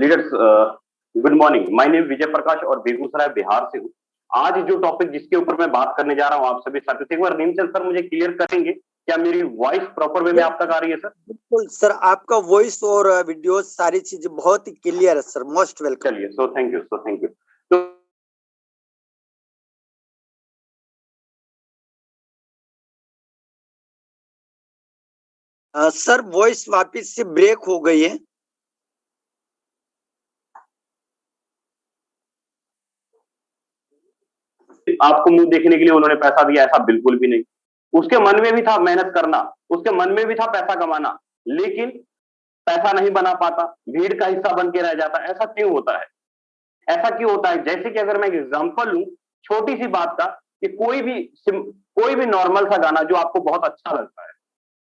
Leaders, good morning. My name Vijay Prakash और बेगूसराय बिहार से हूँ। आज जो टॉपिक जिसके ऊपर मैं बात करने जा रहा हूँ आप सभी साथियों से, एक बार नेमचंद सर मुझे क्लियर करेंगे, क्या मेरी वॉइस प्रॉपर वे में आप तक आ रही है सर? बिल्कुल सर, आपका वॉइस और वीडियो सारी चीजें बहुत ही क्लियर है सर। Most welcome. चलिए, सो थैंक यू, तो सर वॉइस वापिस से ब्रेक हो गई है। आपको मुंह देखने के लिए उन्होंने पैसा दिया, ऐसा बिल्कुल भी नहीं। उसके मन में भी था मेहनत करना, उसके मन में भी था पैसा कमाना, लेकिन पैसा नहीं बना पाता, भीड़ का हिस्सा बन के रह जाता। ऐसा क्यों होता है? ऐसा क्यों होता है? जैसे कि अगर मैं एग्जांपल लूं छोटी सी बात का, कि कोई भी नॉर्मल सा गाना जो आपको बहुत अच्छा लगता है,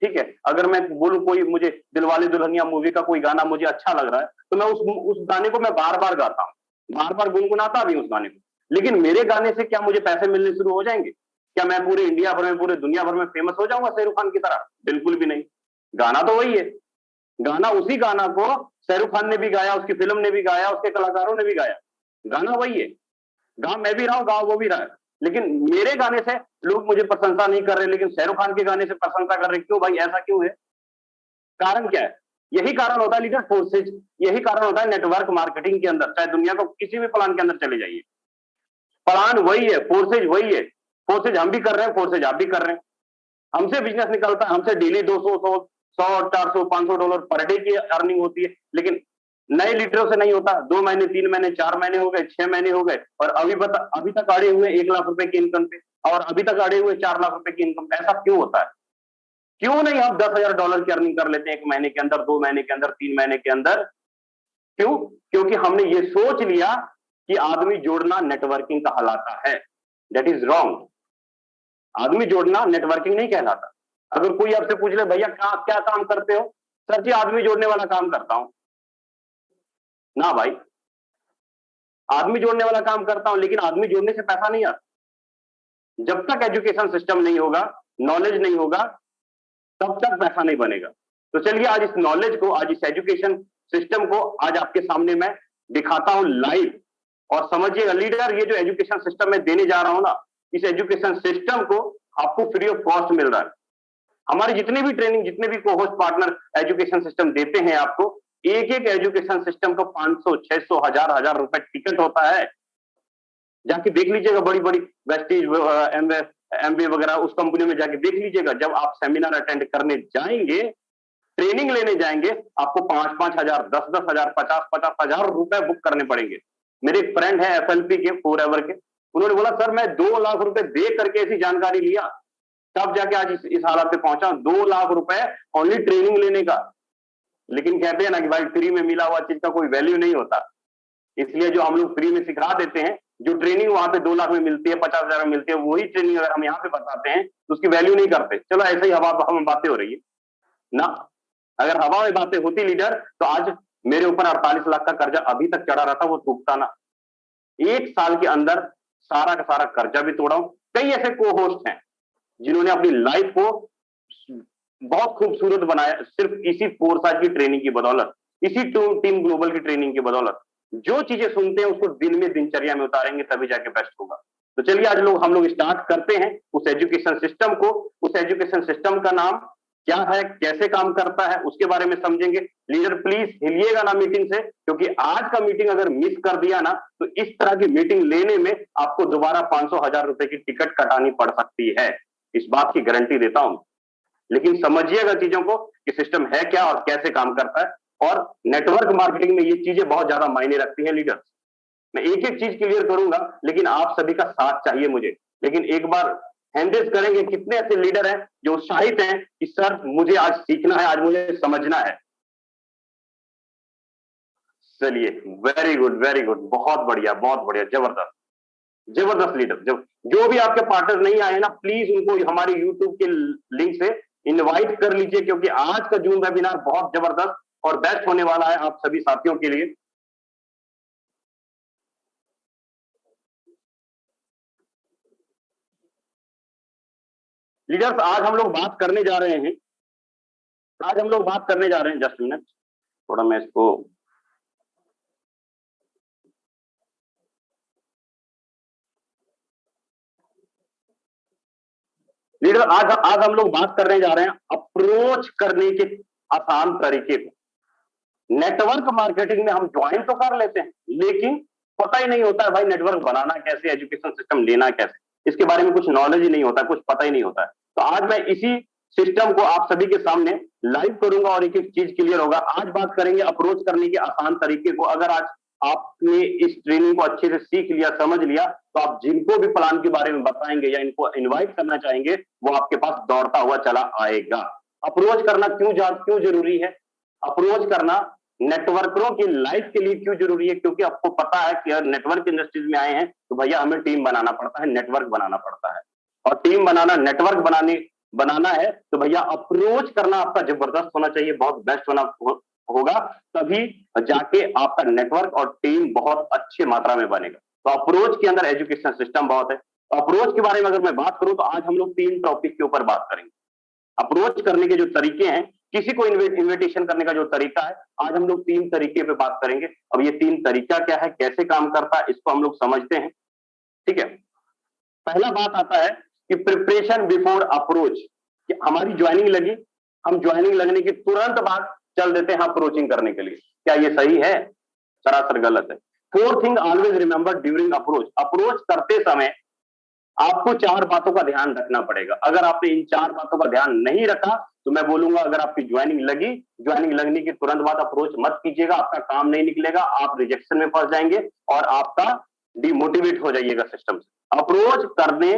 ठीक है, अगर मैं बोलूं कोई मुझे दिलवाले दुल्हनिया मूवी का कोई गाना मुझे अच्छा लग रहा है, तो मैं उस गाने को मैं बार बार गाता हूं, बार बार गुनगुनाता भी उस गाने को। लेकिन मेरे गाने से क्या मुझे पैसे मिलने शुरू हो जाएंगे? क्या मैं पूरे इंडिया भर में, पूरे दुनिया भर में फेमस हो जाऊंगा शाहरुख खान की तरह? बिल्कुल भी नहीं। गाना तो वही है, गाना उसी गाना को शाहरुख खान ने भी गाया, उसकी फिल्म ने भी गाया, उसके कलाकारों ने भी गाया। गाना वही है, गा मैं भी रहा हूं, गा वो भी रहा है। लेकिन मेरे गाने से लोग मुझे प्रशंसा नहीं कर रहे, लेकिन शाहरुख खान के गाने से प्रशंसा कर रहे। क्यों भाई, ऐसा क्यों है? कारण क्या है? यही कारण होता है लीडर, फोर्सेज। यही कारण होता है नेटवर्क मार्केटिंग के अंदर, चाहे दुनिया को किसी भी प्लान के अंदर चले जाइए, प्लान वही है, फोर्सेज वही है। फोर्सेज हम भी कर रहे हैं, फोर्सेज आप भी कर रहे हैं। हमसे बिजनेस निकलता है, हमसे डेली 200 100 400 500 डॉलर पर डे की अर्निंग होती है, लेकिन नए लीडरों से नहीं होता। 2 महीने, 3 महीने, 4 महीने हो गए, 6 महीने हो गए, और अभी तक अड़े हुए 1 लाख रुपए की इनकम पे, और अभी तक अड़े हुए 4 लाख रुपए की इनकम। ऐसा क्यों होता है? क्यों नहीं हम $10,000 की अर्निंग कर लेते हैं 1 महीने के अंदर, 2 महीने के अंदर, 3 महीने के अंदर? क्यों? क्योंकि हमने ये सोच लिया कि आदमी जोड़ना नेटवर्किंग कहलाता है। That is wrong. आदमी जोड़ना नेटवर्किंग नहीं कहलाता। अगर कोई आपसे पूछ ले भैया क्या काम करते हो, सर जी आदमी जोड़ने वाला काम करता हूं, ना भाई, आदमी जोड़ने वाला काम करता हूं, लेकिन आदमी जोड़ने से पैसा नहीं आता। जब तक एजुकेशन सिस्टम नहीं होगा, नॉलेज नहीं होगा, तब तक पैसा नहीं बनेगा। तो चलिए आज इस नॉलेज को, आज इस एजुकेशन सिस्टम को आज आपके सामने मैं दिखाता हूं लाइव, और समझिएगा लीडर, ये जो एजुकेशन सिस्टम मैं देने जा रहा हूं ना, इस एजुकेशन सिस्टम को आपको फ्री ऑफ कॉस्ट मिल रहा है। हमारी जितनी भी ट्रेनिंग, जितने भी को होस्ट पार्टनर एजुकेशन सिस्टम देते हैं आपको, एक एक एजुकेशन सिस्टम का 500 600 1000 रुपए टिकट होता है। जाके देख लीजिएगा, बड़ी बड़ी वेस्टीज, एमवे वगैरह, उस कंपनी में जाके देख लीजिएगा। जब आप सेमिनार अटेंड करने जाएंगे, ट्रेनिंग लेने जाएंगे, आपको 5,000 10,000 50,000 रुपए बुक करने पड़ेंगे। मेरे एक फ्रेंड है FLP के, फॉरएवर के, उन्होंने बोला सर मैं 2 लाख रुपए दे करके ऐसी जानकारी लिया, तब जाके आज इस हालत पे पहुंचा। 2 लाख रुपए ओनली ट्रेनिंग लेने का। लेकिन कहते हैं ना कि भाई फ्री में मिला हुआ चीज का कोई वैल्यू नहीं होता, इसलिए जो हम लोग फ्री में सिखा देते हैं, जो ट्रेनिंग वहां पे 2 लाख में मिलती है, 50,000 में मिलती है, वही ट्रेनिंग अगर हम यहाँ पे बताते हैं तो उसकी वैल्यू नहीं करते। चलो ऐसे ही हवा हम बातें हो रही है ना। अगर हवा में बातें होती लीडर, तो आज मेरे ऊपर 48 लाख का कर्जा अभी तक चढ़ा रहता, वो टूटता ना। 1 साल के अंदर सारा का सारा कर्जा भी तोड़ा हूं। कई ऐसे को होस्ट हैं जिन्होंने अपनी लाइफ को बहुत खूबसूरत बनाया, सिर्फ इसी फोर्साज की ट्रेनिंग की बदौलत, इसी टीम ग्लोबल की ट्रेनिंग की बदौलत। जो चीजें सुनते हैं उसको दिन में, दिनचर्या में उतारेंगे, तभी जाके बेस्ट होगा। तो चलिए आज हम लोग स्टार्ट करते हैं उस एजुकेशन सिस्टम को। उस एजुकेशन सिस्टम का नाम क्या है, कैसे काम करता है, उसके बारे में समझेंगे। लीडर प्लीज हिलिएगा ना मीटिंग से, क्योंकि आज का मीटिंग अगर मिस कर दिया ना, तो इस तरह की मीटिंग लेने में आपको दोबारा 500 1000 रुपए की टिकट कटानी पड़ सकती है। इस बात की गारंटी देता हूं। लेकिन समझिएगा चीजों को कि सिस्टम है क्या और कैसे काम करता है। और नेटवर्क मार्केटिंग में ये चीजें बहुत ज्यादा मायने रखती हैं लीडर्स। मैं एक एक चीज क्लियर करूंगा, लेकिन आप सभी का साथ चाहिए मुझे। लेकिन एक बार हैंडरेस करेंगे, कितने ऐसे लीडर हैं जो उत्साहित हैं कि सर मुझे आज सीखना है, आज मुझे समझना है। चलिए, वेरी गुड, वेरी गुड, बहुत बढ़िया, बहुत बढ़िया, जबरदस्त, जबरदस्त लीडर। जब जो भी आपके पार्टनर नहीं आए ना, प्लीज उनको हमारे यूट्यूब के लिंक से इनवाइट कर लीजिए, क्योंकि आज का जूम वेबिनार बहुत जबरदस्त और बेस्ट होने वाला है आप सभी साथियों के लिए। लीडर्स, आज हम लोग बात करने जा रहे हैं, जस्ट मिनट, थोड़ा मैं इसको लीडर आज हम लोग बात करने जा रहे हैं अप्रोच करने के आसान तरीके को। नेटवर्क मार्केटिंग में हम ज्वाइन तो कर लेते हैं, लेकिन पता ही नहीं होता है भाई नेटवर्क बनाना कैसे, एजुकेशन सिस्टम लेना कैसे, इसके बारे में कुछ नॉलेज ही नहीं होता, कुछ पता ही नहीं होता है। तो आज मैं इसी सिस्टम को आप सभी के सामने लाइव करूंगा और एक एक चीज क्लियर होगा। आज बात करेंगे अप्रोच करने के आसान तरीके को। अगर आज आपने इस ट्रेनिंग को अच्छे से सीख लिया, समझ लिया, तो आप जिनको भी प्लान के बारे में बताएंगे या इनको इनवाइट करना चाहेंगे, वो आपके पास दौड़ता हुआ चला आएगा। अप्रोच करना क्यों जरूरी है? अप्रोच करना नेटवर्करों की लाइफ के लिए क्यों जरूरी है? क्योंकि आपको पता है कि नेटवर्क इंडस्ट्रीज में आए हैं तो भैया हमें टीम बनाना पड़ता है, नेटवर्क बनाना पड़ता है। और टीम बनाना, नेटवर्क बनाना है तो भैया अप्रोच करना आपका जबरदस्त होना चाहिए, बहुत बेस्ट होगा, तभी जाके आपका नेटवर्क और टीम बहुत अच्छी मात्रा में बनेगा। तो अप्रोच के अंदर एजुकेशन सिस्टम बहुत है। तो अप्रोच के बारे में अगर मैं बात करूं तो आज हम लोग 3 टॉपिक के ऊपर बात करेंगे। अप्रोच करने के जो तरीके हैं, किसी को इन्विटेशन करने का जो तरीका है, आज हम लोग 3 तरीके पे बात करेंगे। अब ये 3 तरीका क्या है, कैसे काम करता है, इसको हम लोग समझते हैं। ठीक है, पहला बात आता है कि प्रिपरेशन बिफोर अप्रोच। कि हमारी ज्वाइनिंग लगी, हम ज्वाइनिंग लगने के तुरंत बाद चल देते हैं अप्रोचिंग करने के लिए। क्या ये सही है? सरासर गलत है। 4 thing always remember during approach. Approach करते समय आपको 4 बातों का ध्यान रखना पड़ेगा। अगर आपने इन 4 बातों का ध्यान नहीं रखा तो मैं बोलूंगा अगर आपकी ज्वाइनिंग लगी, ज्वाइनिंग लगने के तुरंत बाद अप्रोच मत कीजिएगा, आपका काम नहीं निकलेगा, आप रिजेक्शन में फंस जाएंगे और आपका डिमोटिवेट हो जाइएगा सिस्टम से। अप्रोच करने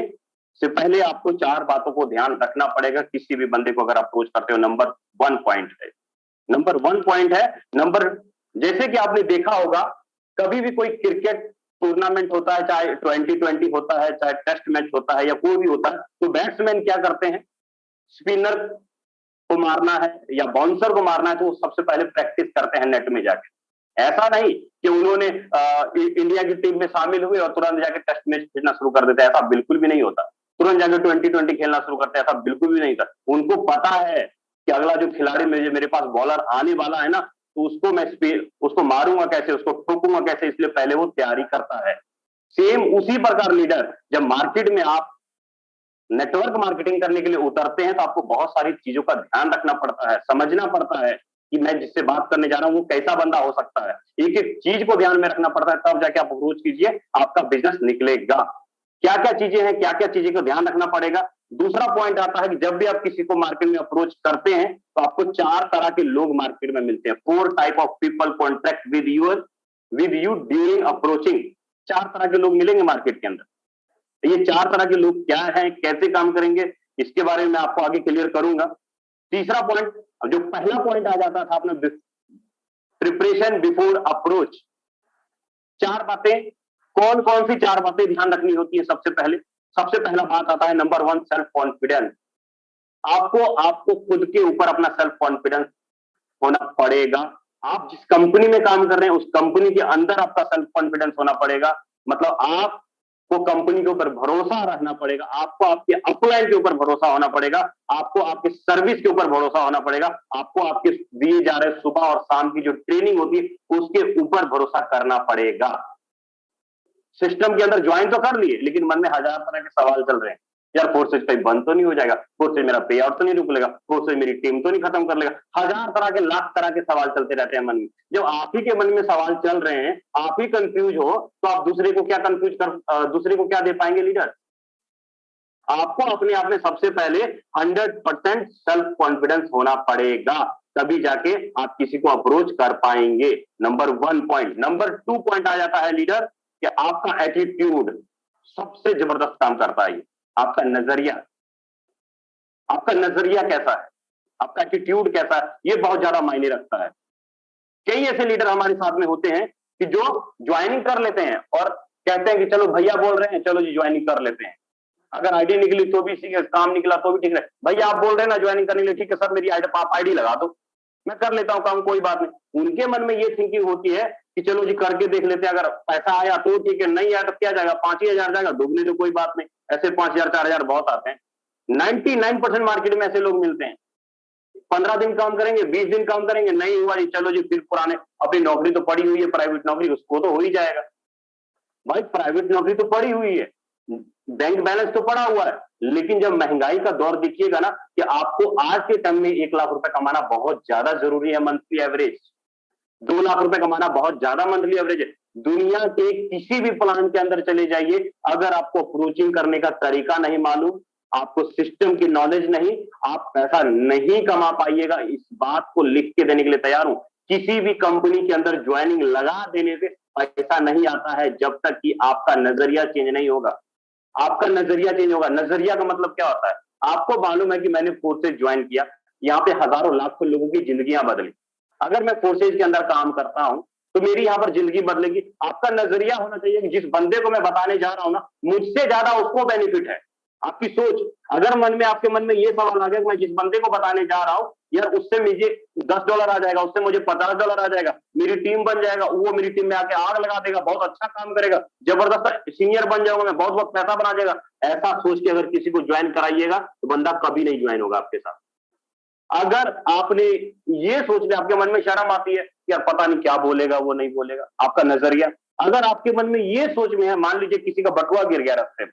से पहले आपको 4 बातों को ध्यान रखना पड़ेगा किसी भी बंदे को अगर अप्रोच करते हो। नंबर 1 पॉइंट है, जैसे कि आपने देखा होगा कभी भी कोई क्रिकेट टूर्नामेंट होता है, चाहे 2020 होता है, चाहे टेस्ट मैच होता है या कोई भी होता है, तो बैट्समैन क्या करते हैं, स्पिनर को मारना है या बाउंसर को मारना है तो वो सबसे पहले प्रैक्टिस करते हैं नेट में जाके। ऐसा नहीं कि उन्होंने इंडिया की टीम में शामिल हुए और तुरंत जाके टेस्ट मैच खेलना शुरू कर देते हैं, ऐसा बिल्कुल भी नहीं होता। तुरंत जाके 2020 खेलना शुरू करते हैं, ऐसा बिल्कुल भी नहीं था। उनको पता है कि अगला जो खिलाड़ी मेरे पास बॉलर आने वाला है ना, तो उसको मारूंगा कैसे, उसको ठोकूंगा कैसे, इसलिए पहले वो तैयारी करता है। सेम उसी प्रकार लीडर, जब मार्केट में आप नेटवर्क मार्केटिंग करने के लिए उतरते हैं तो आपको बहुत सारी चीजों का ध्यान रखना पड़ता है, समझना पड़ता है कि मैं जिससे बात करने जा रहा हूं वो कैसा बंदा हो सकता है। एक एक चीज को ध्यान में रखना पड़ता है, तब जाके आप अप्रोच कीजिए, आपका बिजनेस निकलेगा। क्या क्या चीजें हैं, क्या क्या चीजें को ध्यान रखना पड़ेगा। दूसरा पॉइंट आता है कि जब भी आप किसी को मार्केट में अप्रोच करते हैं तो आपको 4 तरह के लोग मार्केट में मिलते हैं। 4 type of people contract with you during approaching. 4 तरह के लोग मिलेंगे मार्केट के अंदर। ये 4 तरह के लोग क्या हैं, कैसे काम करेंगे, इसके बारे में मैं आपको आगे क्लियर करूंगा। तीसरा पॉइंट, जो पहला पॉइंट आ जाता था अपना प्रिपरेशन बिफोर अप्रोच। 4 बातें, कौन कौन सी 4 बातें ध्यान रखनी होती है? सबसे पहला बात आता है नंबर 1 सेल्फ कॉन्फिडेंस। आपको खुद के ऊपर अपना सेल्फ कॉन्फिडेंस होना पड़ेगा। आप जिस कंपनी में काम कर रहे हैं उस कंपनी के अंदर आपका सेल्फ कॉन्फिडेंस होना पड़ेगा। मतलब आपको कंपनी के ऊपर भरोसा रखना पड़ेगा, आपको आपके अपलाइन के ऊपर भरोसा होना पड़ेगा, आपको आपके सर्विस के ऊपर भरोसा होना पड़ेगा, आपको आपके दिए जा रहे सुबह और शाम की जो ट्रेनिंग होती है उसके ऊपर भरोसा करना पड़ेगा। सिस्टम के अंदर ज्वाइन तो कर लिए, लेकिन मन में 1000 तरह के सवाल चल रहे हैं। यार फोर्सेज कहीं बंद तो नहीं हो जाएगा, फोर्सेज मेरा पे आउट तो नहीं रुक लेगा, फोर्सेज मेरी टीम तो नहीं खत्म कर लेगा। 1000 तरह के, लाख तरह के सवाल चलते रहते हैं मन में। जब आप ही के मन में सवाल चल रहे हैं, आप ही कंफ्यूज हो, तो आप दूसरे को क्या दे पाएंगे लीडर? आपको अपने आप में सबसे पहले 100% सेल्फ कॉन्फिडेंस होना पड़ेगा, तभी जाके आप किसी को अप्रोच कर पाएंगे। Number 1 point. नंबर 2 पॉइंट आ जाता है लीडर कि आपका एटीट्यूड सबसे जबरदस्त काम करता है। आपका नजरिया कैसा है, आपका एटीट्यूड कैसा है, ये बहुत ज्यादा मायने रखता है। कई ऐसे लीडर हमारे साथ में होते हैं कि जो ज्वाइनिंग कर लेते हैं और कहते हैं कि चलो भैया बोल रहे हैं, चलो जी ज्वाइनिंग कर लेते हैं। अगर आईडी निकली तो भी ठीक है, काम निकला तो भी ठीक है। भैया आप बोल रहे हैं ना ज्वाइनिंग करने के लिए, ठीक है सर मेरी आईडी लगा दो, मैं कर लेता हूँ काम, कोई बात नहीं। उनके मन में ये थिंकिंग होती है कि चलो जी करके देख लेते हैं, अगर पैसा आया तो ठीक है, नहीं आया तो क्या जाएगा, 5 ही हजार जाएगा, डूबने तो कोई बात नहीं। ऐसे 5000 4000 बहुत आते हैं। 99% मार्केट में ऐसे लोग मिलते हैं। 15 दिन काम करेंगे, 20 दिन काम करेंगे, नहीं हुआ जी, चलो जी फिर पुराने, अपनी नौकरी तो पड़ी हुई है प्राइवेट नौकरी, उसको तो हो ही जाएगा। भाई प्राइवेट नौकरी तो पड़ी हुई है, बैंक बैलेंस तो पड़ा हुआ है, लेकिन जब महंगाई का दौर देखिएगा ना कि आपको आज के टाइम में 1 लाख रुपए कमाना बहुत ज्यादा जरूरी है, मंथली एवरेज 2 लाख रुपए कमाना बहुत ज्यादा मंथली एवरेज है। दुनिया के किसी भी प्लान के अंदर चले जाइए, अगर आपको अप्रोचिंग करने का तरीका नहीं मालूम, आपको सिस्टम की नॉलेज नहीं, आप पैसा नहीं कमा पाइएगा। इस बात को लिख के देने के लिए तैयार हूं। किसी भी कंपनी के अंदर ज्वाइनिंग लगा देने से पैसा नहीं आता है जब तक कि आपका नजरिया चेंज नहीं होगा। आपका नजरिया चेंज होगा। नजरिया का मतलब क्या होता है? आपको मालूम है कि मैंने फोर्सेज ज्वाइन किया, यहाँ पे हजारों लाखों लोगों की जिंदगियां बदली। अगर मैं फोर्सेज के अंदर काम करता हूं तो मेरी यहाँ पर जिंदगी बदलेगी। आपका नजरिया होना चाहिए कि जिस बंदे को मैं बताने जा रहा हूं ना, मुझसे ज्यादा उसको बेनिफिट है। आपकी सोच, अगर मन में आपके मन में ये सवाल आ गया कि मैं जिस बंदे को बताने जा रहा हूं, यार उससे मुझे $10 आ जाएगा, उससे मुझे $50 आ जाएगा, मेरी टीम बन जाएगा, वो मेरी टीम में आके आग लगा देगा, बहुत अच्छा काम करेगा, जबरदस्त सीनियर बन जाऊंगा मैं, बहुत बहुत पैसा बना जाएगा, ऐसा सोच के अगर किसी को ज्वाइन कराइएगा तो बंदा कभी नहीं ज्वाइन होगा आपके साथ। अगर आपने ये सोच लिया, आपके मन में शर्म आती है यार पता नहीं क्या बोलेगा, वो नहीं बोलेगा, आपका नजरिया, अगर आपके मन में ये सोच में है, मान लीजिए किसी का बटुआ गिर गया रास्ते पे,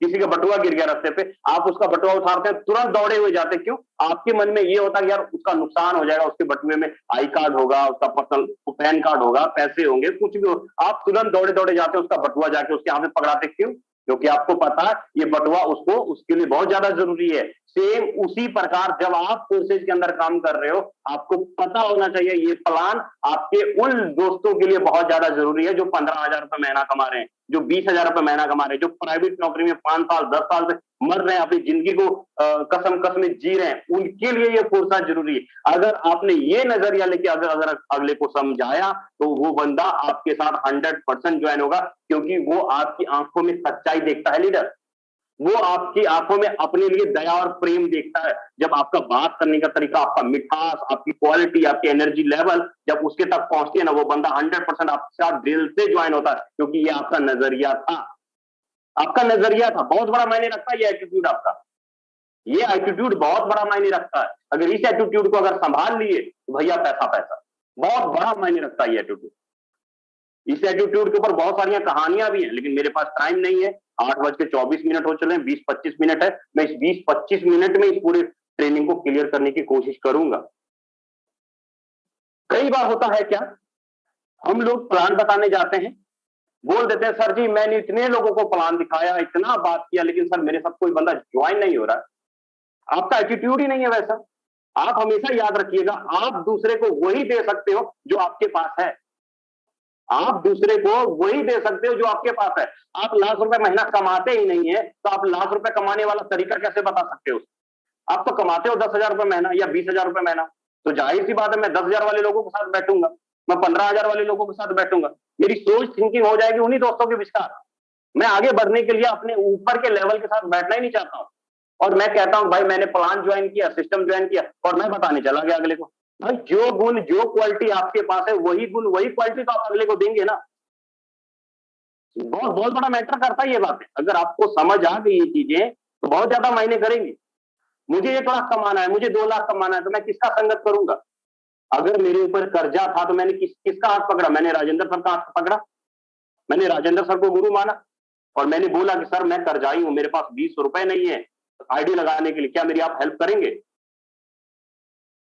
किसी का बटुआ गिर गया रास्ते पे, आप उसका बटुआ उठाते हैं, तुरंत दौड़े हुए जाते, क्यों? आपके मन में ये होता है कि यार उसका नुकसान हो जाएगा, उसके बटुए में आई कार्ड होगा, उसका पर्सनल पैन कार्ड होगा, पैसे होंगे, कुछ भी हो, आप तुरंत दौड़े दौड़े जाते, उसका बटुआ जाके उसके हाथ में पकड़ाते, क्यों? क्योंकि आपको पता है ये बटुआ उसको, उसके लिए बहुत ज्यादा जरूरी है। सेम उसी प्रकार जब आप फोर्सेज के अंदर काम कर रहे हो, आपको पता होना चाहिए ये प्लान आपके उन दोस्तों के लिए बहुत ज्यादा जरूरी है जो 15,000 रुपए महीना कमा रहे हैं, जो 20,000 रुपए महीना कमा रहे हैं, जो प्राइवेट नौकरी में 5 साल 10 साल से मर रहे हैं, अपनी जिंदगी को कसम कसम जी रहे हैं, उनके लिए ये फोर्सा जरूरी है। अगर आपने ये नजरिया लेके अगर अगले को समझाया तो वो बंदा आपके साथ 100% ज्वाइन होगा, क्योंकि वो आपकी आंखों में सच्चाई देखता है लीडर, वो आपकी आंखों में अपने लिए दया और प्रेम देखता है। जब आपका बात करने का तरीका, आपका मिठास, आपकी क्वालिटी, आपकी एनर्जी लेवल जब उसके तक पहुंचती है ना, वो बंदा 100% आपके साथ दिल से ज्वाइन होता है, क्योंकि ये आपका नजरिया था। आपका नजरिया था, बहुत बड़ा मायने रखता है ये एटीट्यूड आपका। ये एटीट्यूड बहुत बड़ा मायने रखता है। अगर इस एटीट्यूड को अगर संभाल लिए तो भैया पैसा पैसा, बहुत बड़ा मायने रखता है ये एटीट्यूड। इस एटीट्यूड के ऊपर बहुत सारी कहानियां भी हैं, लेकिन मेरे पास टाइम नहीं है। 8:24 हो चले, 20-25 मिनट है। मैं इस 20-25 मिनट में इस पूरे ट्रेनिंग को क्लियर करने की कोशिश करूंगा। कई बार होता है क्या, हम लोग प्लान बताने जाते हैं, बोल देते हैं सर जी मैंने इतने लोगों को प्लान दिखाया, इतना बात किया, लेकिन सर मेरे साथ कोई बंदा ज्वाइन नहीं हो रहा है। आपका एटीट्यूड ही नहीं है वैसा। आप हमेशा याद रखिएगा, आप दूसरे को वही दे सकते हो जो आपके पास है। आप दूसरे को वही दे सकते हो जो आपके पास है। आप लाख रुपए महीना कमाते ही नहीं है, तो आप लाख रुपए कमाने वाला तरीका कैसे बता सकते हो? आप तो कमाते हो 10,000 रुपए महीना या 20,000 रुपए महीना, तो जाहिर सी बात है मैं 10,000 वाले लोगों के साथ बैठूंगा, मैं 15,000 वाले लोगों के साथ बैठूंगा। मेरी सोच थिंकिंग हो जाएगी उन्हीं दोस्तों के विचार। मैं आगे बढ़ने के लिए अपने ऊपर के लेवल के साथ बैठना ही नहीं चाहता हूं। और मैं कहता हूं भाई मैंने प्लान ज्वाइन किया, सिस्टम ज्वाइन किया, और मैं बताने चला गया अगले को। भाई जो गुण जो क्वालिटी आपके पास है, वही गुण वही क्वालिटी तो आप अगले को देंगे ना। बहुत बहुत बड़ा मैटर करता है ये बातें। अगर आपको समझ आ गई ये चीजें तो बहुत ज्यादा मायने करेंगी। मुझे 1 लाख कमाना है, मुझे 2 लाख कमाना है, तो मैं किसका संगत करूंगा? अगर मेरे ऊपर कर्जा था तो मैंने किसका हाथ पकड़ा? मैंने राजेंद्र सर का हाथ पकड़ा। मैंने राजेंद्र सर को गुरु माना और मैंने बोला कि सर मैं कर्जाई हूं, मेरे पास 20 रुपए नहीं है आईडी लगाने के लिए, क्या मेरी आप हेल्प करेंगे?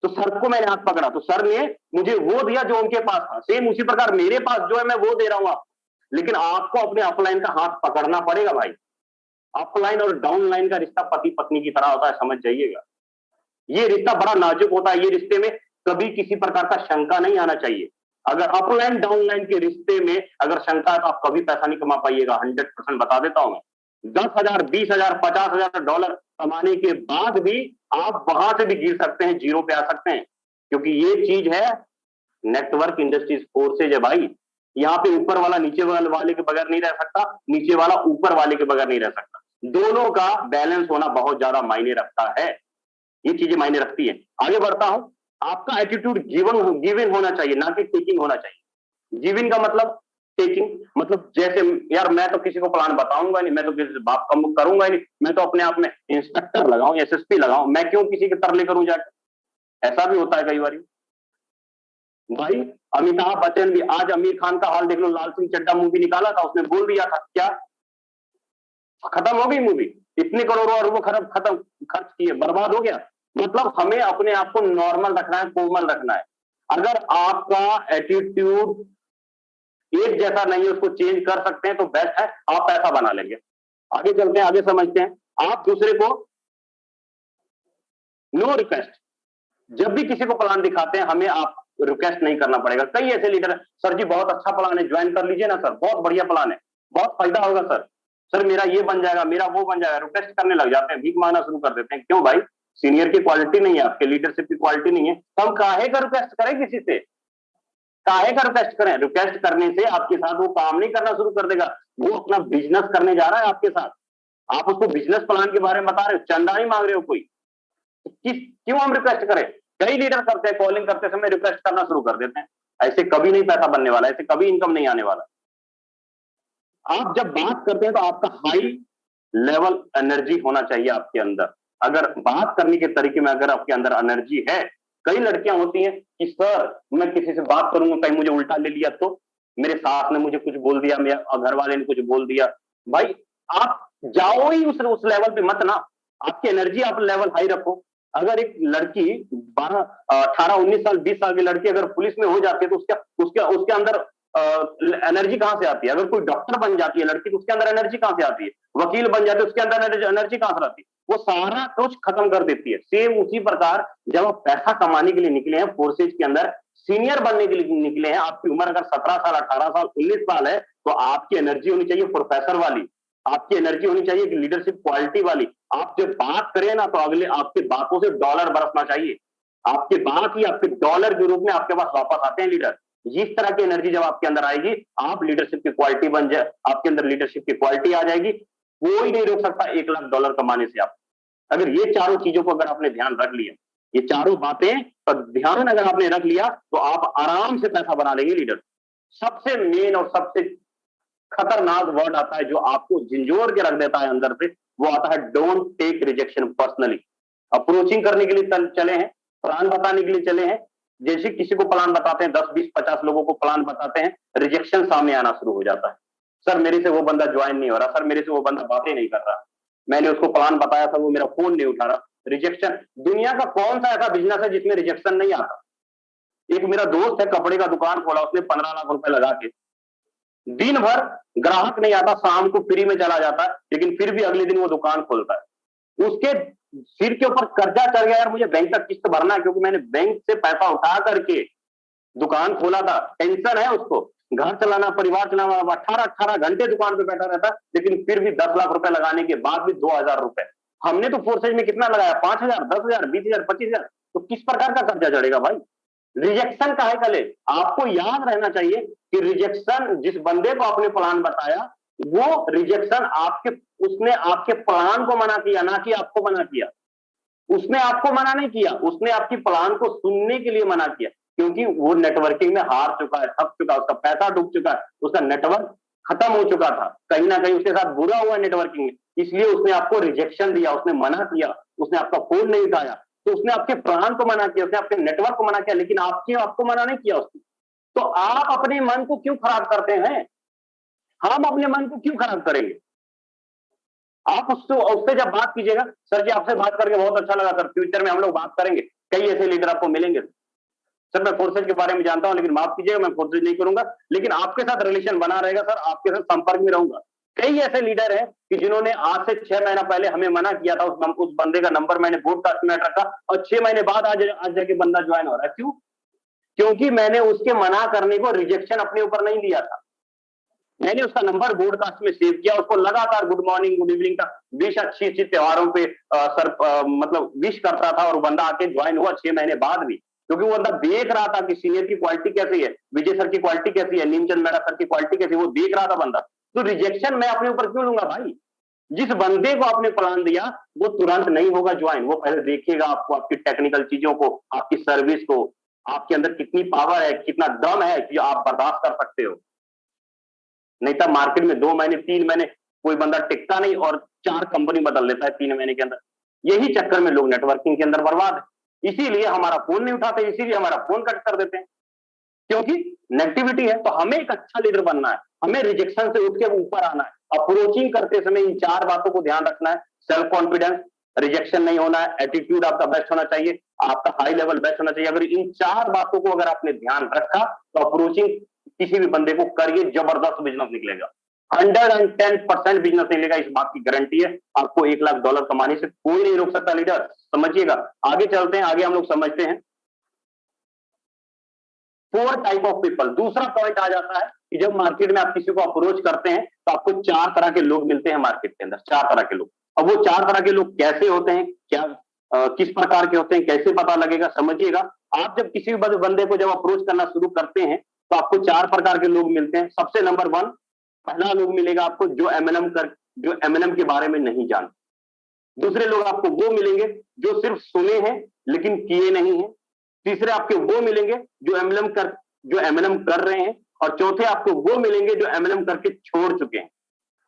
तो सर को मैंने हाथ पकड़ा, तो सर ने मुझे वो दिया जो उनके पास था। सेम उसी प्रकार मेरे पास जो है मैं वो दे रहा हूं आपको। लेकिन आपको अपने अपलाइन का हाथ पकड़ना पड़ेगा भाई। अपलाइन और डाउनलाइन का रिश्ता पति पत्नी की तरह होता है, समझ जाइएगा। ये रिश्ता बड़ा नाजुक होता है। ये रिश्ते में कभी किसी प्रकार का शंका नहीं आना चाहिए। अगर अपलाइन डाउनलाइन के रिश्ते में अगर शंका है तो आप कभी पैसा नहीं कमा पाइएगा। 100% बता देता हूं मैं। 10,000, 20,000, $50,000 कमाने के बाद भी आप वहां से भी गिर सकते हैं, जीरो पे आ सकते हैं, क्योंकि ये चीज है नेटवर्क इंडस्ट्रीज फोर्सेज है भाई। यहाँ पे ऊपर वाला नीचे वाले के बगैर नहीं रह सकता, नीचे वाला ऊपर वाले के बगैर नहीं रह सकता। दोनों का बैलेंस होना बहुत ज्यादा मायने रखता है। ये चीजें मायने रखती है। आगे बढ़ता हूं। आपका एटीट्यूड गिवन होना चाहिए, ना कि टेकिंग होना चाहिए। गिवन का मतलब टेकिंग, मतलब जैसे यार मैं तो किसी को प्लान बताऊंगा नहीं, मैं तो किसी से बात कम करूंगा नहीं, मैं तो अपने आप में इंस्पेक्टर लगाऊं, एसएसपी लगाऊं, मैं क्यों किसी के तरले करूं जाकर? ऐसा भी होता है कई बार भाई। अमिताभ बच्चन भी, आज आमिर खान का हाल देख लो। लाल सिंह चड्ढा मूवी निकाला था, उसने बोल दिया था क्या, खत्म हो गई मूवी। इतने करोड़ों अरबों खरब खत्म खर्च किए, बर्बाद हो गया। मतलब हमें अपने आप को नॉर्मल रखना है, कोमल रखना है। अगर आपका एटीट्यूड एक जैसा नहीं है, उसको चेंज कर सकते हैं तो बेस्ट है, आप पैसा बना लेंगे। आगे चलते हैं, आगे समझते हैं। आप दूसरे को नो रिक्वेस्ट, जब भी किसी को प्लान दिखाते हैं हमें आप रिक्वेस्ट नहीं करना पड़ेगा। कई ऐसे लीडर, सर जी बहुत अच्छा प्लान है, ज्वाइन कर लीजिए ना सर, बहुत बढ़िया प्लान है, बहुत फायदा होगा सर, सर मेरा ये बन जाएगा, मेरा वो बन जाएगा, रिक्वेस्ट करने लग जाते हैं, भीख मांगना शुरू कर देते हैं। क्यों भाई? सीनियर की क्वालिटी नहीं है, आपके लीडरशिप की क्वालिटी नहीं है, तो हम काहे का रिक्वेस्ट करें किसी से? काहे का रिक्वेस्ट करें? रिक्वेस्ट करने से आपके साथ वो काम नहीं करना शुरू कर देगा, वो अपना बिजनेस करने जा रहा है आपके साथ। आप उसको बिजनेस प्लान के बारे में बता रहे हो, चंदा नहीं मांग रहे हो कोई, तो क्यों हम रिक्वेस्ट करें? कई लीडर करते हैं, कॉलिंग करते समय रिक्वेस्ट करना शुरू कर देते हैं। ऐसे कभी नहीं पैसा बनने वाला, ऐसे कभी इनकम नहीं आने वाला। आप जब बात करते हैं तो आपका हाई लेवल एनर्जी होना चाहिए आपके अंदर। अगर बात करने के तरीके में अगर आपके अंदर एनर्जी है, कई लड़कियां होती हैं कि सर मैं किसी से बात करूंगा, कहीं मुझे उल्टा ले लिया तो, मेरे सास ने मुझे कुछ बोल दिया, मेरे घर वाले ने कुछ बोल दिया। भाई आप जाओ ही उस लेवल पे मत ना, आपकी एनर्जी आप लेवल हाई रखो। अगर एक लड़की 12 18 19 साल 20 साल की लड़की अगर पुलिस में हो जाती है तो उसके अंदर एनर्जी कहां से आती है? अगर कोई डॉक्टर बन जाती है लड़की तो उसके अंदर एनर्जी कहां से आती है? वकील बन जाती है उसके अंदर एनर्जी कहां से आती है? वो सारा कुछ खत्म कर देती है। सेम उसी प्रकार जब आप पैसा कमाने के लिए निकले हैं फोर्सेज के अंदर, सीनियर बनने के लिए निकले हैं, आपकी उम्र अगर 17 साल 18 साल 19 साल है, तो आपकी एनर्जी होनी चाहिए प्रोफेसर वाली, आपकी एनर्जी होनी चाहिए कि लीडरशिप क्वालिटी वाली। आप जब बात करें ना तो अगले आपके बातों से डॉलर बरसना चाहिए, आपके बात ही आपके डॉलर के रूप में आपके पास वापस आते हैं लीडर। इस तरह की एनर्जी जब आपके अंदर आएगी, आप लीडरशिप की क्वालिटी बन जाए, आपके अंदर लीडरशिप की क्वालिटी आ जाएगी, कोई नहीं रोक सकता 1 लाख डॉलर कमाने से आप। अगर ये चारों चीजों को अगर आपने ध्यान रख लिया, ये चारों बातें का ध्यान अगर आपने रख लिया, तो आप आराम से पैसा बना लेंगे लीडर। सबसे मेन और सबसे खतरनाक वर्ड आता है जो आपको झिंझोर के रख देता है अंदर से, वो आता है don't take rejection personally. Approaching करने के लिए चले हैं, प्लान बताने के लिए चले हैं, जैसे किसी को प्लान बताते हैं, 10 20 50 लोगों को प्लान बताते हैं, रिजेक्शन सामने आना शुरू हो जाता है। सर मेरे से वो बंदा ज्वाइन नहीं हो रहा, सर मेरे से वो बंदा बातें नहीं कर रहा, मैंने उसको प्लान बताया था वो मेरा फोन नहीं उठा रहा। रिजेक्शन। दुनिया का कौन सा ऐसा बिजनेस है जिसमें रिजेक्शन नहीं आता? एक मेरा दोस्त है, कपड़े का दुकान खोला उसने 15 लाख रुपए लगा के, दिन भर ग्राहक नहीं आता, शाम को फ्री में चला जाता है, लेकिन फिर भी अगले दिन वो दुकान खोलता है। उसके सिर के ऊपर कर्जा चढ़ गया, यार मुझे बैंक का किस्त भरना है क्योंकि मैंने बैंक से पैसा उठा करके दुकान खोला था। टेंशन है उसको, घर चलाना, परिवार चलाना, 18 घंटे दुकान पे बैठा रहता, लेकिन फिर भी 10 लाख रुपए लगाने के बाद भी 2,000 रुपए। हमने तो फोर्सेज में कितना लगाया? 5,000, 10,000, 20,000, 25,000। तो किस प्रकार का कर्जा चढ़ेगा भाई? रिजेक्शन काहे का ले? आपको याद रहना चाहिए कि रिजेक्शन, जिस बंदे को आपने प्लान बताया, वो रिजेक्शन उसने आपके प्लान को मना किया, ना कि आपको मना किया। उसने आपको मना नहीं किया, उसने आपकी प्लान को सुनने के लिए मना किया, क्योंकि वो नेटवर्किंग में हार चुका है, थक चुका है, उसका पैसा डूब चुका है, उसका नेटवर्क खत्म हो चुका था, कहीं ना कहीं उसके साथ बुरा हुआ नेटवर्किंग में, इसलिए उसने आपको रिजेक्शन दिया, उसने मना किया, उसने आपका फोन नहीं उठाया, तो उसने आपके प्लान को मना किया, उसने आपके नेटवर्क को मना किया, लेकिन आपको मना नहीं किया उसने। तो आप अपने मन को क्यों खराब करते हैं? हम अपने मन को क्यों खराब करेंगे? आप उससे जब बात कीजिएगा, सर जी आपसे बात करके बहुत अच्छा लगा सर, फ्यूचर में हम लोग बात करेंगे, कई ऐसे लीडर आपको मिलेंगे। सर मैं फोर्सेज के बारे में जानता हूं, लेकिन माफ कीजिएगा मैं फोर्सेज नहीं करूंगा, लेकिन आपके साथ रिलेशन बना रहेगा सर, आपके साथ संपर्क में रहूंगा। कई ऐसे लीडर हैं कि जिन्होंने आज से 6 महीना पहले हमें मना किया था, उस बंदे का नंबर मैंने ब्रॉडकास्ट में रखा, और 6 महीने बाद आज जाके बंदा ज्वाइन हो रहा है। क्यों? क्योंकि मैंने उसके मना करने को रिजेक्शन अपने ऊपर नहीं लिया था, मैंने उसका नंबर ब्रॉडकास्ट में सेव किया, उसको लगातार गुड मॉर्निंग गुड इवनिंग का विश अच्छी अच्छी त्योहारों पे मतलब विश करता था, और वो बंदा आके ज्वाइन हुआ 6 महीने बाद भी, क्योंकि वो बंदा देख रहा था कि सीनियर की क्वालिटी कैसी है, विजय सर की क्वालिटी कैसी है, नीमचंद मेहरा सर की क्वालिटी कैसी है, वो देख रहा था बंदा। तो रिजेक्शन मैं अपने ऊपर क्यों लूंगा भाई? जिस बंदे को आपने प्लान दिया वो तुरंत नहीं होगा ज्वाइन, वो पहले देखेगा आपको, आपकी टेक्निकल चीजों को, आपकी सर्विस को, आपके अंदर कितनी पावर है, कितना दम है कि आप बर्दाश्त कर सकते हो। नहीं तो मार्केट में 2 महीने 3 महीने कोई बंदा टिकता नहीं और 4 कंपनी बदल लेता है 3 महीने के अंदर। यही चक्कर में लोग नेटवर्किंग के अंदर बर्बाद है, इसीलिए हमारा फोन नहीं उठाते, इसीलिए हमारा फोन कट कर देते हैं, क्योंकि नेगेटिविटी है। तो हमें एक अच्छा लीडर बनना है, हमें रिजेक्शन से उठ के ऊपर आना है, अप्रोचिंग करते समय इन 4 बातों को ध्यान रखना है। सेल्फ कॉन्फिडेंस, रिजेक्शन नहीं होना है, एटीट्यूड आपका बेस्ट होना चाहिए, आपका हाई लेवल बेस्ट होना चाहिए। अगर इन 4 बातों को अगर आपने ध्यान रखा तो अप्रोचिंग किसी भी बंदे को करिए, जबरदस्त बिजनेस निकलेगा। 110% बिजनेस निकलेगा, इस बात की गारंटी है। आपको $1 लाख कमाने से कोई नहीं रोक सकता लीडर, समझिएगा। आगे चलते हैं, आगे हम लोग समझते हैं 4 टाइप ऑफ पीपल। दूसरा पॉइंट आ जाता है कि जब मार्केट में आप किसी को अप्रोच करते हैं तो आपको 4 तरह के लोग मिलते हैं मार्केट के अंदर, 4 तरह के लोग। अब वो 4 तरह के लोग कैसे होते हैं, क्या किस प्रकार के होते हैं, कैसे पता लगेगा, समझिएगा। आप जब किसी भी बंदे को जब अप्रोच करना शुरू करते हैं तो आपको 4 प्रकार के लोग मिलते हैं। सबसे नंबर 1 पहला लोग मिलेगा आपको जो एमएलएम के बारे में नहीं जानते। दूसरे लोग आपको वो मिलेंगे जो सिर्फ सुने हैं लेकिन किए नहीं है। तीसरे आपके वो मिलेंगे जो एमएलएम कर रहे हैं। और चौथे आपको वो मिलेंगे जो एमएलएम करके छोड़ चुके हैं।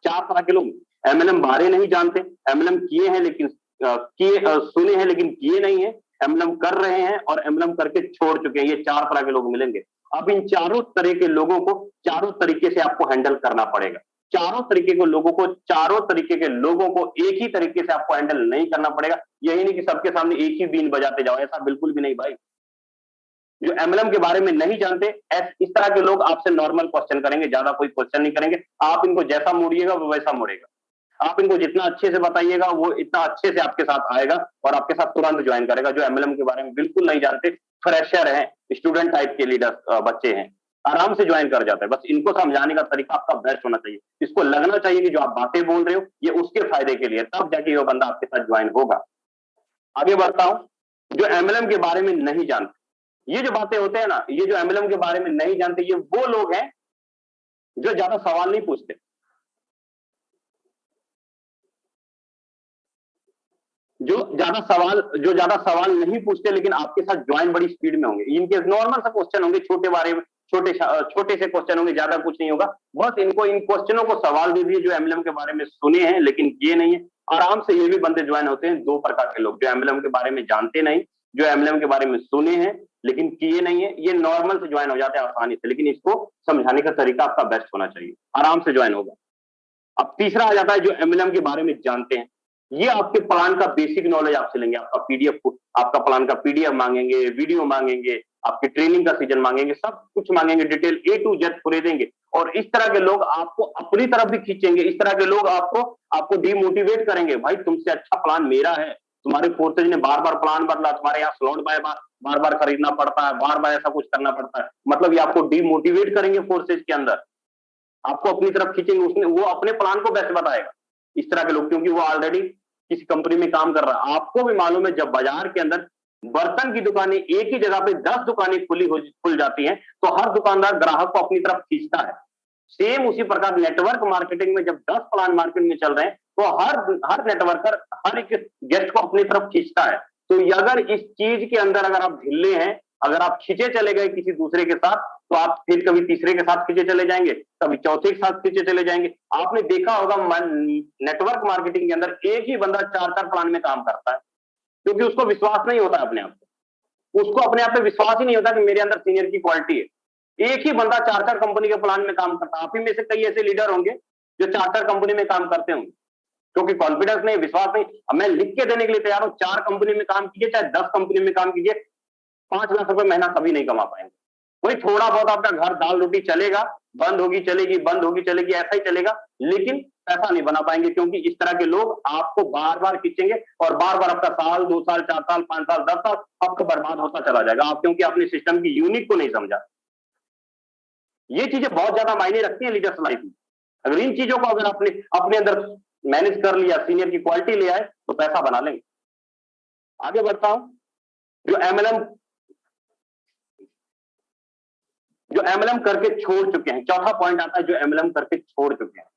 4 तरह के लोग, एमएलएम बारे नहीं जानते, एमएलएम किए हैं लेकिन सुने हैं लेकिन किए नहीं है, एमएलएम कर रहे हैं और एमएलएम करके छोड़ चुके हैं। ये 4 तरह के लोग मिलेंगे। अब इन चारों तरह के लोगों को चारों तरीके से आपको हैंडल करना पड़ेगा। चारों तरीके के लोगों को एक ही तरीके से आपको हैंडल नहीं करना पड़ेगा। यही नहीं कि सबके सामने एक ही बीन बजाते जाओ, ऐसा बिल्कुल भी नहीं भाई। जो एमएलएम के बारे में नहीं जानते, इस तरह के लोग आपसे नॉर्मल क्वेश्चन करेंगे, ज्यादा कोई क्वेश्चन नहीं करेंगे। आप इनको जैसा मोड़िएगा वो वैसा मोड़ेगा। आप इनको जितना अच्छे से बताइएगा वो इतना अच्छे से आपके साथ आएगा और आपके साथ तुरंत ज्वाइन करेगा। जो एमएलएम के बारे में बिल्कुल नहीं जानते, फ्रेशर हैं, स्टूडेंट टाइप के लीडर बच्चे हैं, आराम से ज्वाइन कर जाता है। बस इनको समझाने का तरीका आपका बेस्ट होना चाहिए। इसको लगना चाहिए कि जो आप बातें बोल रहे हो ये उसके फायदे के लिए, तब जाके वो बंदा आपके साथ ज्वाइन होगा। आगे बढ़ता हूं। जो एमएलएम के बारे में नहीं जानते, ये जो बातें होते हैं ना, ये जो एमएलएम के बारे में नहीं जानते, ये वो लोग हैं जो ज्यादा सवाल नहीं पूछते। जो ज्यादा सवाल नहीं पूछते लेकिन आपके साथ ज्वाइन बड़ी स्पीड में होंगे। इनके नॉर्मल सा क्वेश्चन होंगे, छोटे से क्वेश्चन होंगे, ज्यादा कुछ नहीं होगा। बस इनको इन क्वेश्चनों को सवाल दे दिए। जो एमएलएम के बारे में सुने हैं लेकिन किए नहीं है, आराम से ये भी बंदे ज्वाइन होते हैं। 2 प्रकार के लोग, जो एमएलएम के बारे में जानते नहीं, जो एमएलएम के बारे में सुने हैं लेकिन किए नहीं है, ये नॉर्मल से ज्वाइन हो जाते हैं आसानी से। लेकिन इसको समझाने का तरीका आपका बेस्ट होना चाहिए, आराम से ज्वाइन होगा। अब तीसरा आ जाता है जो एमएलएम के बारे में जानते हैं। ये आपके प्लान का बेसिक नॉलेज आपसे लेंगे। आपका प्लान का पीडीएफ मांगेंगे, वीडियो मांगेंगे, आपकी ट्रेनिंग का सीजन मांगेंगे, सब कुछ मांगेंगे, डिटेल A to Z पूरे देंगे। और इस तरह के लोग आपको अपनी तरफ भी खींचेंगे। इस तरह के लोग आपको डिमोटिवेट करेंगे। भाई तुमसे अच्छा प्लान मेरा है, तुम्हारे फोर्सेज ने बार बार प्लान बदला, तुम्हारे यहाँ स्लॉट बार बार खरीदना पड़ता है, बार बार ऐसा कुछ करना पड़ता है। मतलब ये आपको डिमोटिवेट करेंगे फोर्सेज के अंदर, आपको अपनी तरफ खींचेंगे। वो अपने प्लान को बेस्ट बताएगा। इस तरह के लोग, क्योंकि वो ऑलरेडी किसी कंपनी में काम कर रहा है। आपको भी मालूम है जब बाजार के अंदर बर्तन की दुकानें एक ही जगह पे 10 दुकानें खुल जाती हैं तो हर दुकानदार ग्राहक को अपनी तरफ खींचता है। सेम उसी प्रकार नेटवर्क मार्केटिंग में जब 10 प्लान मार्केट में चल रहे हैं तो हर नेटवर्कर हर एक गेस्ट को अपनी तरफ खींचता है। तो अगर इस चीज के अंदर अगर आप ढिल्ले हैं, अगर आप खींचे चले गए किसी दूसरे के साथ, तो आप फिर कभी तीसरे के साथ खींचे चले जाएंगे, कभी चौथे के साथ खींचे चले जाएंगे। आपने देखा होगा नेटवर्क मार्केटिंग के अंदर एक ही बंदा 4-4 प्लान में काम करता है, क्योंकि उसको विश्वास नहीं होता अपने आप पे। उसको अपने आप पे विश्वास ही नहीं होता कि मेरे अंदर सीनियर की क्वालिटी है। एक ही बंदा 4-4 कंपनी के प्लान में काम करता है। आप ही में से कई ऐसे लीडर होंगे जो 4-4 कंपनी में काम करते होंगे, क्योंकि कॉन्फिडेंस नहीं, विश्वास नहीं। अब मैं लिख के देने के लिए तैयार हूं, 4 कंपनी में काम कीजिए चाहे 10 कंपनी में काम कीजिए, 5 लाख रुपए महीना कभी नहीं कमा पाएंगे। वही थोड़ा बहुत आपका घर दाल रोटी चलेगा, बंद होगी चलेगी, बंद होगी चलेगी, ऐसा ही चलेगा, लेकिन पैसा नहीं बना पाएंगे। क्योंकि इस तरह के लोग आपको बार बार खींचेंगे और बार बार आपका साल, 2 साल, 4 साल, 5 साल, 10 साल आपका बर्बाद होता चला जाएगा। आप क्योंकि अपने सिस्टम की यूनिट को नहीं समझा। ये चीजें बहुत ज्यादा मायने रखती हैं लीडर्स लाइफ में। अगर इन चीजों को अगर आपने अपने अंदर मैनेज कर लिया, सीनियर की क्वालिटी ले आए, तो पैसा बना लेंगे। आगे बढ़ता हूं। जो एमएलएम करके छोड़ चुके हैं, चौथा पॉइंट आता है जो एमएलएम करके छोड़ चुके हैं।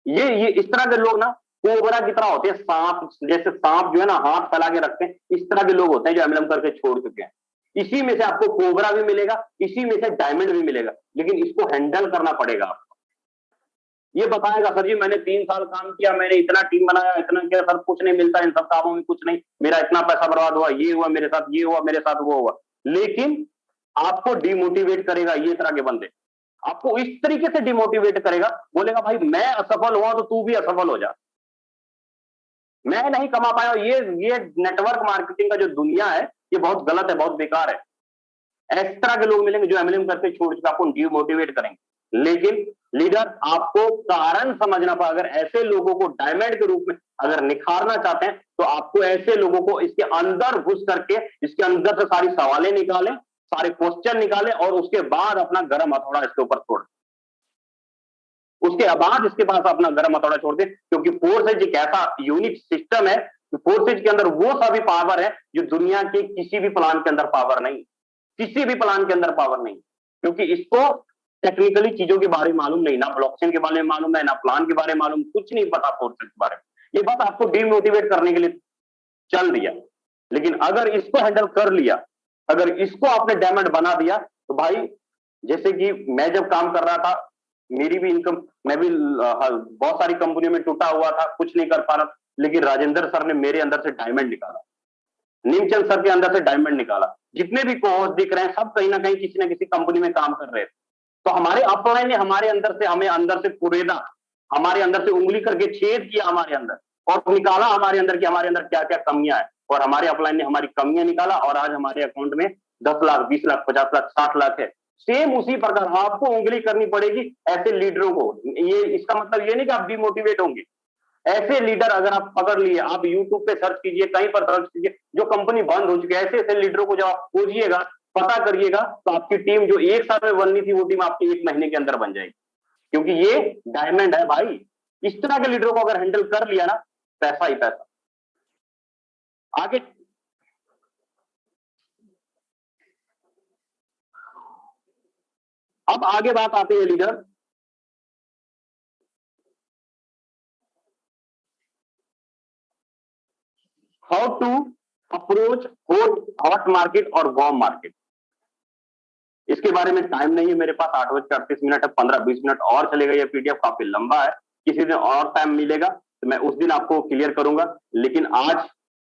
ये इस तरह के लोग ना कोबरा की तरह होते हैं, सांप जैसे। सांप जो है ना हाथ फैला के रखते हैं, इस तरह के लोग होते हैं जो एमएलएम करके छोड़ चुके हैं। इसी में से आपको कोबरा भी मिलेगा, इसी में से डायमंड भी मिलेगा, लेकिन इसको हैंडल करना पड़ेगा आपको। ये बताएगा सर जी मैंने 3 साल काम किया, मैंने इतना टीम बनाया, इतना किया, सर कुछ नहीं मिलता इन सब कामों में, कुछ नहीं, मेरा इतना पैसा बर्बाद हुआ, ये हुआ मेरे साथ, ये हुआ मेरे साथ, वो हुआ। लेकिन आपको डिमोटिवेट करेगा ये तरह के बंदे, आपको इस तरीके से डिमोटिवेट करेगा, बोलेगा भाई मैं असफल हुआ तो तू भी असफल हो जा। मैं नहीं कमा पाया। ये नेटवर्क मार्केटिंग का जो दुनिया है, ये बहुत गलत है, बहुत बेकार है। इस तरह के लोग मिलेंगे जो एमएलएम करके छोड़ के आपको डिमोटिवेट करेंगे। लेकिन लीडर आपको कारण समझना पड़ा। अगर ऐसे लोगों को डायमंड के रूप में अगर निखारना चाहते हैं, तो आपको ऐसे लोगों को इसके अंदर घुस करके इसके अंदर से सारी सवालें निकालें, सारे क्वेश्चन निकालें और उसके बाद अपना गरम हथौड़ा इसके ऊपर छोड़ दें। उसके बाद इसके पास अपना गरम हथौड़ा छोड़ दे, क्योंकि फोर्सेज एक ऐसा यूनिक सिस्टम है कि फोर्सेज के अंदर वो सभी पावर है जो दुनिया के किसी भी प्लान के अंदर पावर नहीं, किसी भी प्लान के अंदर पावर नहीं, क्योंकि इसको टेक्निकली चीजों के बारे में मालूम नहीं, ना ब्लॉकचेन के बारे में मालूम है, ना प्लान के बारे में मालूम, कुछ नहीं पता फोर्सेज के बारे में। ये बस आपको डिमोटिवेट करने के लिए चल दिया। लेकिन अगर इसको हैंडल कर लिया, अगर इसको आपने डायमंड बना दिया, तो भाई जैसे कि मैं जब काम कर रहा था, मेरी भी इनकम, मैं भी बहुत सारी कंपनियों में टूटा हुआ था, कुछ नहीं कर पा रहा, लेकिन राजेंद्र सर ने मेरे अंदर से डायमंड निकाला, नीमचंद सर के अंदर से डायमंड निकाला। जितने भी कोर्स दिख रहे हैं सब कहीं ना कहीं किसी ना किसी कंपनी में काम कर रहे थे। तो हमारे अपलाइन ने हमारे अंदर से हमें अंदर से कुरेदा, हमारे अंदर से उंगली करके छेद किया हमारे अंदर और निकाला हमारे अंदर कि हमारे अंदर क्या क्या कमियां है, और हमारे अपलाइन ने हमारी कमियां निकाला और आज हमारे अकाउंट में 10 लाख, 20 लाख, 50 लाख, 60 लाख है। सेम उसी प्रकार आपको उंगली करनी पड़ेगी ऐसे लीडरों को। ये इसका मतलब ये नहीं कि आप डिमोटिवेट होंगे। ऐसे लीडर अगर आप पकड़ लिए, आप यूट्यूब पे सर्च कीजिए, कहीं पर सर्च कीजिए, जो कंपनी बंद हो चुकी है, ऐसे ऐसे लीडरों को जब आप खोजिएगा, पता करिएगा, तो आपकी टीम जो 1 साल में बननी थी वो टीम आपकी 1 महीने के अंदर बन जाएगी, क्योंकि ये डायमंड है भाई। इस तरह के लीडरों को अगर हैंडल कर लिया ना, पैसा ही पैसा। आगे अब आगे बात आती है leader, how to approach hot market और वार्म मार्केट। इसके बारे में टाइम नहीं है मेरे पास, 8:38 है, 15-20 मिनट और चलेगा, ये पीडीएफ काफी लंबा है। किसी दिन और टाइम मिलेगा तो मैं उस दिन आपको क्लियर करूंगा। लेकिन आज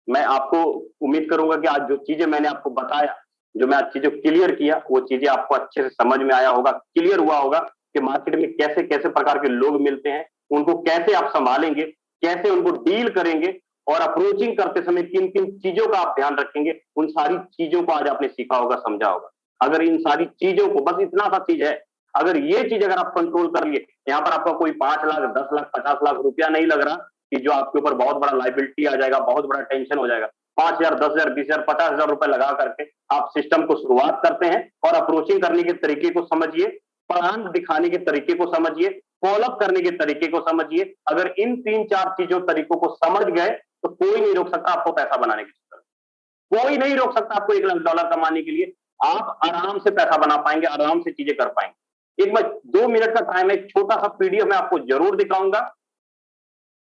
मैं आपको उम्मीद करूंगा कि आज जो चीजें मैंने आपको बताया, जो मैं आज चीजें क्लियर किया, वो चीजें आपको अच्छे से समझ में आया होगा, क्लियर हुआ होगा कि मार्केट में कैसे कैसे प्रकार के लोग मिलते हैं, उनको कैसे आप संभालेंगे, कैसे उनको डील करेंगे, और अप्रोचिंग करते समय किन किन चीजों का आप ध्यान रखेंगे, उन सारी चीजों को आज आपने सीखा होगा, समझा होगा। अगर इन सारी चीजों को, बस इतना सा चीज है, अगर ये चीज अगर आप कंट्रोल कर लिए, यहाँ पर आपका कोई 5 लाख, 10 लाख, 50 लाख रुपया नहीं लग रहा कि जो आपके ऊपर बहुत बड़ा लाइबिलिटी आ जाएगा, बहुत बड़ा टेंशन हो जाएगा। 5,000, 10,000, 20,000, 50,000 रुपए लगा करके आप सिस्टम को शुरुआत करते हैं और अप्रोचिंग करने के तरीके को समझिए, प्लान दिखाने के तरीके को समझिए, फॉलोअप करने के तरीके को समझिए। अगर इन 3-4 चीजों तरीकों को समझ गए तो कोई नहीं रोक सकता आपको पैसा बनाने के चक्कर, कोई नहीं रोक सकता आपको $1 लाख कमाने के लिए। आप आराम से पैसा बना पाएंगे, आराम से चीजें कर पाएंगे। एक मैं 2 मिनट का टाइम है, एक छोटा सा पीडीएफ मैं आपको जरूर दिखाऊंगा।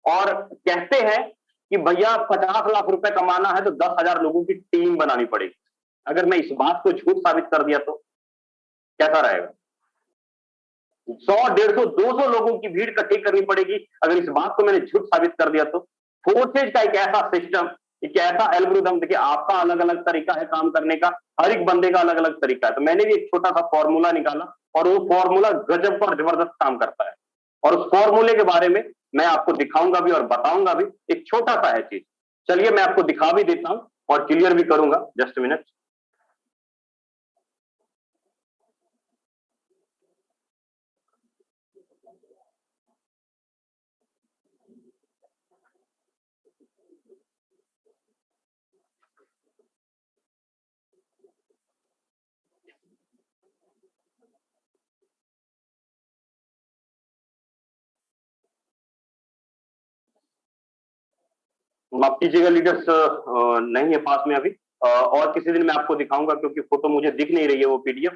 और कहते हैं कि भैया 50 लाख रुपए कमाना है तो 10,000 लोगों की टीम बनानी पड़ेगी। अगर मैं इस बात को झूठ साबित कर दिया तो कैसा रहेगा? 100, 150, 200 लोगों की भीड़ इकट्ठी करनी पड़ेगी। अगर इस बात को मैंने झूठ साबित कर दिया तो फोर्सेज का एक ऐसा सिस्टम, एक ऐसा एल्गोरिथम, देखिए आपका अलग अलग तरीका है काम करने का, हर एक बंदे का अलग अलग तरीका है। तो मैंने भी एक छोटा सा फॉर्मूला निकाला और वो फॉर्मूला गजब और जबरदस्त काम करता है, और उस फॉर्मूले के बारे में मैं आपको दिखाऊंगा भी और बताऊंगा भी। एक छोटा सा है चीज, चलिए मैं आपको दिखा भी देता हूं और क्लियर भी करूंगा। Just minute. माफ कीजिएगा लीडर्स, नहीं है पास में अभी, और किसी दिन मैं आपको दिखाऊंगा, क्योंकि फोटो मुझे दिख नहीं रही है वो पीडीएफ।